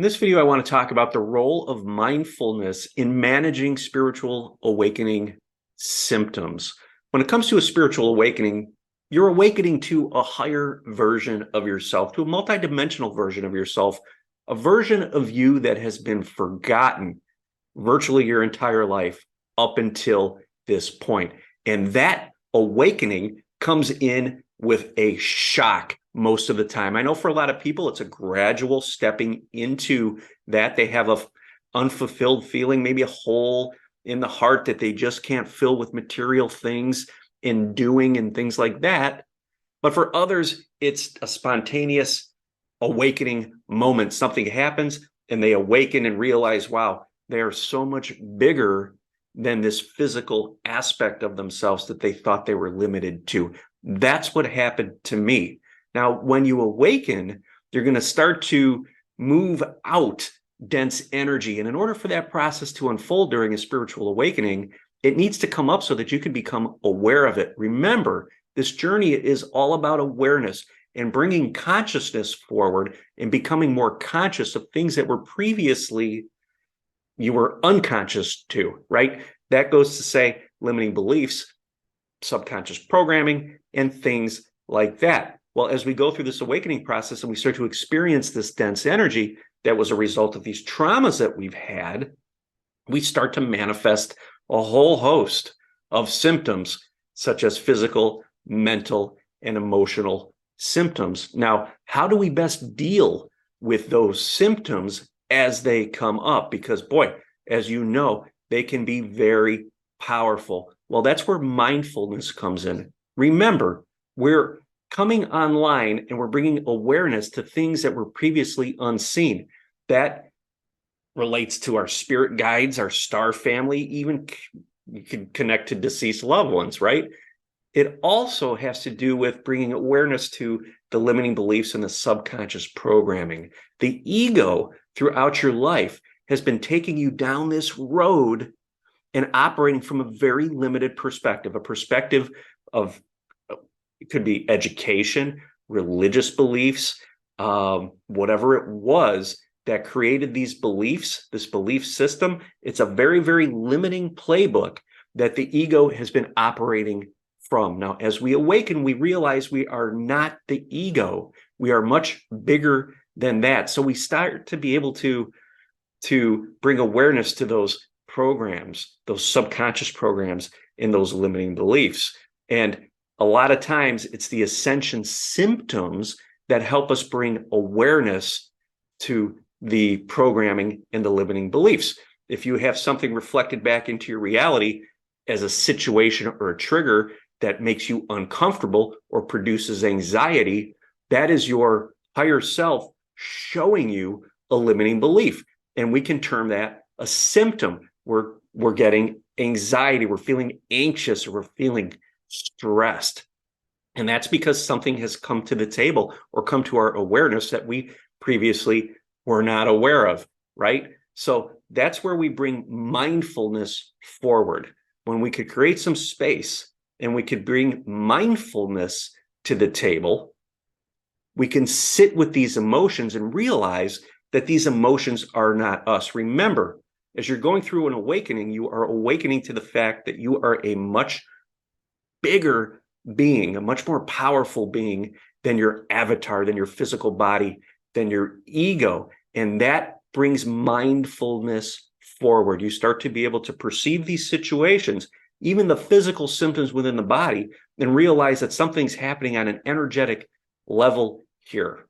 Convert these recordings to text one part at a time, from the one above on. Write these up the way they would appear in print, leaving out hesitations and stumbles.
In this video, I want to talk about the role of mindfulness in managing spiritual awakening symptoms. When it comes to a spiritual awakening, you're awakening to a higher version of yourself, to a multidimensional version of yourself, a version of you that has been forgotten virtually your entire life up until this point. And that awakening comes in with a shock most of the time. I know for a lot of people, it's a gradual stepping into that. They have a unfulfilled feeling, maybe a hole in the heart that they just can't fill with material things and doing and things like that. But for others, it's a spontaneous awakening moment. Something happens and they awaken and realize, wow, they are so much bigger than this physical aspect of themselves that they thought they were limited to. That's what happened to me. Now, when you awaken, you're going to start to move out dense energy. And in order for that process to unfold during a spiritual awakening, it needs to come up so that you can become aware of it. Remember, this journey is all about awareness and bringing consciousness forward and becoming more conscious of things that were previously you were unconscious to, right? That goes to say limiting beliefs, subconscious programming, and things like that. Well, as we go through this awakening process and we start to experience this dense energy that was a result of these traumas that we've had, we start to manifest a whole host of symptoms, such as physical, mental, and emotional symptoms. Now, how do we best deal with those symptoms as they come up? Because, boy, as you know, they can be very powerful. Well, that's where mindfulness comes in. Remember, we're coming online and we're bringing awareness to things that were previously unseen. That relates to our spirit guides, our star family, even you can connect to deceased loved ones, right? It also has to do with bringing awareness to the limiting beliefs and the subconscious programming. The ego throughout your life has been taking you down this road and operating from a very limited perspective, a perspective of it could be education, religious beliefs, whatever it was that created these beliefs, this belief system. It's a very, very limiting playbook that the ego has been operating from. Now, as we awaken, we realize we are not the ego. We are much bigger than that. So we start to be able to bring awareness to those programs, those subconscious programs, and those limiting beliefs. And a lot of times it's the ascension symptoms that help us bring awareness to the programming and the limiting beliefs. If you have something reflected back into your reality as a situation or a trigger that makes you uncomfortable or produces anxiety, that is your higher self showing you a limiting belief. And we can term that a symptom. We're getting anxiety, we're feeling anxious, or we're feeling stressed. And that's because something has come to the table or come to our awareness that we previously were not aware of, right? So that's where we bring mindfulness forward. When we could create some space and we could bring mindfulness to the table, we can sit with these emotions and realize that these emotions are not us. Remember, as you're going through an awakening, you are awakening to the fact that you are a much bigger being, a much more powerful being than your avatar, than your physical body, than your ego. And that brings mindfulness forward. You start to be able to perceive these situations, even the physical symptoms within the body, and realize that something's happening on an energetic level here.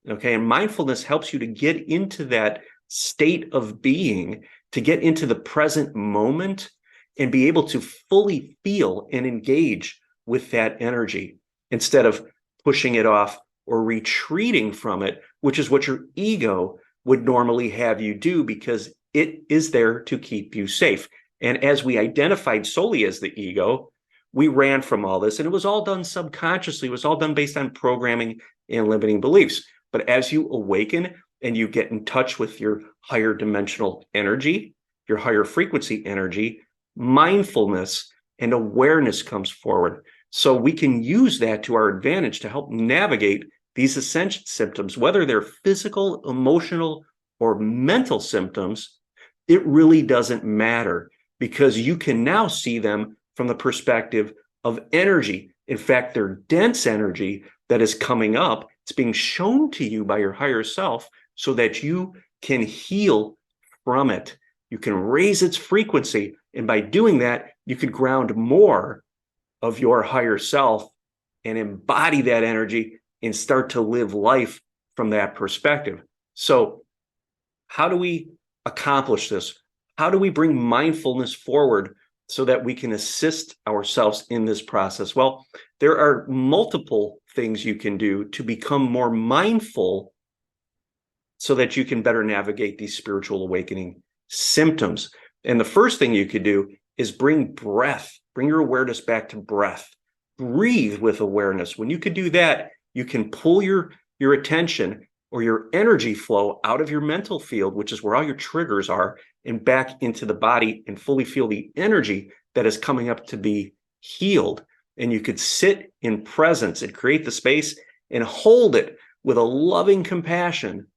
Okay, and mindfulness helps you to get into that state of being, to get into the present moment and be able to fully feel and engage with that energy instead of pushing it off or retreating from it, which is what your ego would normally have you do because it is there to keep you safe. And as we identified solely as the ego, we ran from all this, and it was all done subconsciously. It was all done based on programming and limiting beliefs. But as you awaken and you get in touch with your higher dimensional energy, your higher frequency energy, mindfulness and awareness comes forward. So we can use that to our advantage to help navigate these ascension symptoms, whether they're physical, emotional, or mental symptoms, it really doesn't matter, because you can now see them from the perspective of energy. In fact, they're dense energy that is coming up. It's being shown to you by your higher self so that you can heal from it. You can raise its frequency. And by doing that, you could ground more of your higher self and embody that energy and start to live life from that perspective. So how do we accomplish this? How do we bring mindfulness forward so that we can assist ourselves in this process? Well, there are multiple things you can do to become more mindful so that you can better navigate these spiritual awakening symptoms. And the first thing you could do is bring your awareness back to breath. Breathe with awareness. When you could do that, you can pull your attention or your energy flow out of your mental field, which is where all your triggers are, and back into the body and fully feel the energy that is coming up to be healed. And you could sit in presence and create the space and hold it with a loving compassion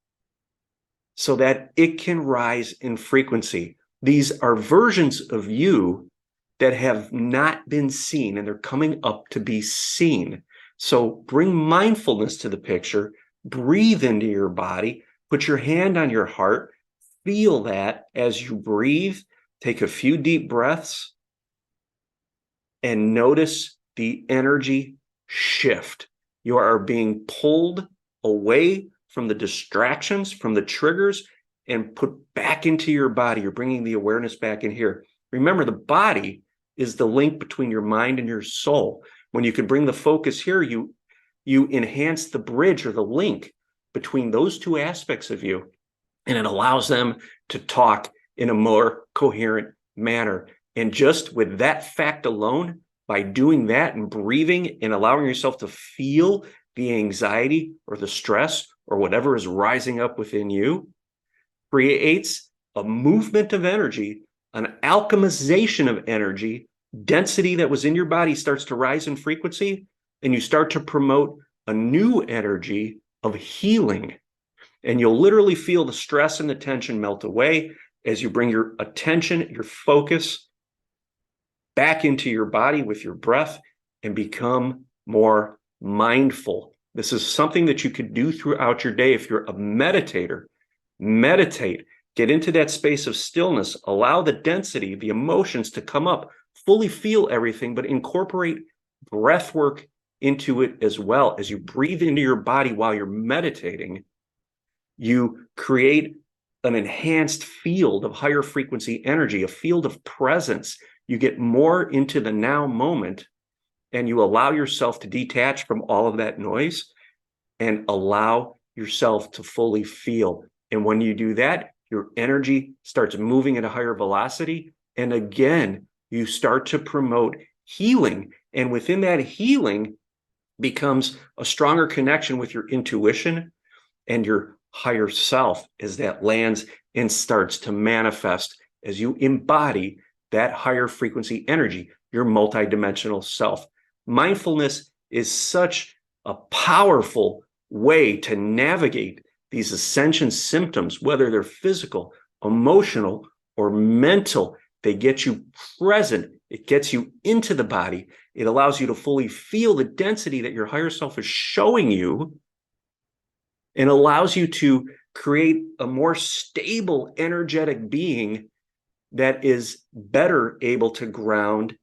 so that it can rise in frequency. These are versions of you that have not been seen, and they're coming up to be seen. So bring mindfulness to the picture, breathe into your body, put your hand on your heart, feel that as you breathe, take a few deep breaths, and notice the energy shift. You are being pulled away from the distractions, from the triggers, and put back into your body. You're bringing the awareness back in here. Remember, the body is the link between your mind and your soul. When you can bring the focus here, you enhance the bridge or the link between those two aspects of you, and it allows them to talk in a more coherent manner. And just with that fact alone, by doing that and breathing and allowing yourself to feel the anxiety or the stress or whatever is rising up within you, creates a movement of energy, an alchemization of energy. Density that was in your body starts to rise in frequency, and you start to promote a new energy of healing. And you'll literally feel the stress and the tension melt away as you bring your attention, your focus back into your body with your breath and become more mindful. This is something that you could do throughout your day. If you're a meditator, meditate, get into that space of stillness, allow the density, the emotions to come up, fully feel everything, but incorporate breath work into it as well. As you breathe into your body while you're meditating, you create an enhanced field of higher frequency energy, a field of presence. You get more into the now moment, and you allow yourself to detach from all of that noise and allow yourself to fully feel. And when you do that, your energy starts moving at a higher velocity. And again, you start to promote healing. And within that healing becomes a stronger connection with your intuition and your higher self as that lands and starts to manifest as you embody that higher frequency energy, your multidimensional self. Mindfulness is such a powerful way to navigate these ascension symptoms, whether they're physical, emotional, or mental. They get you present. It gets you into the body. It allows you to fully feel the density that your higher self is showing you, and allows you to create a more stable, energetic being that is better able to ground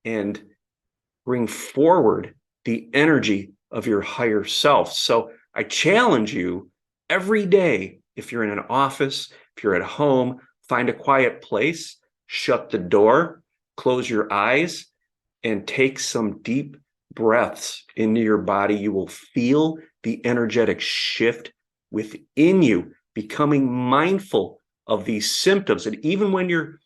and bring forward the energy of your higher self. So I challenge you every day, if you're in an office, if you're at home, find a quiet place, shut the door, close your eyes, and take some deep breaths into your body. You will feel the energetic shift within you, becoming mindful of these symptoms. And even when you're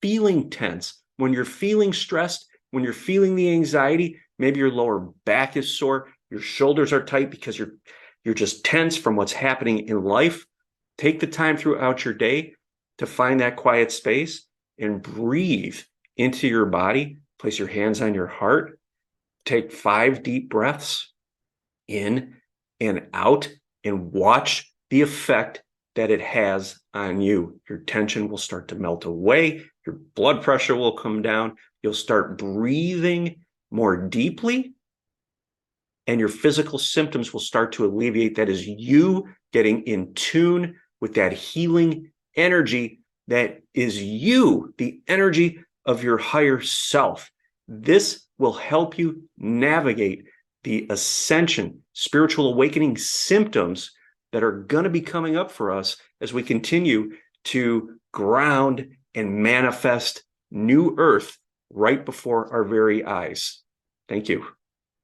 feeling tense, when you're feeling stressed, when you're feeling the anxiety, maybe your lower back is sore, your shoulders are tight because you're just tense from what's happening in life, take the time throughout your day to find that quiet space and breathe into your body. Place your hands on your heart. Take 5 deep breaths in and out, and watch the effect that it has on you. Your tension will start to melt away. Your blood pressure will come down. You'll start breathing more deeply, and your physical symptoms will start to alleviate. That is you getting in tune with that healing energy that is you, the energy of your higher self. This will help you navigate the ascension, spiritual awakening symptoms that are going to be coming up for us as we continue to ground and manifest new earth right before our very eyes. Thank you.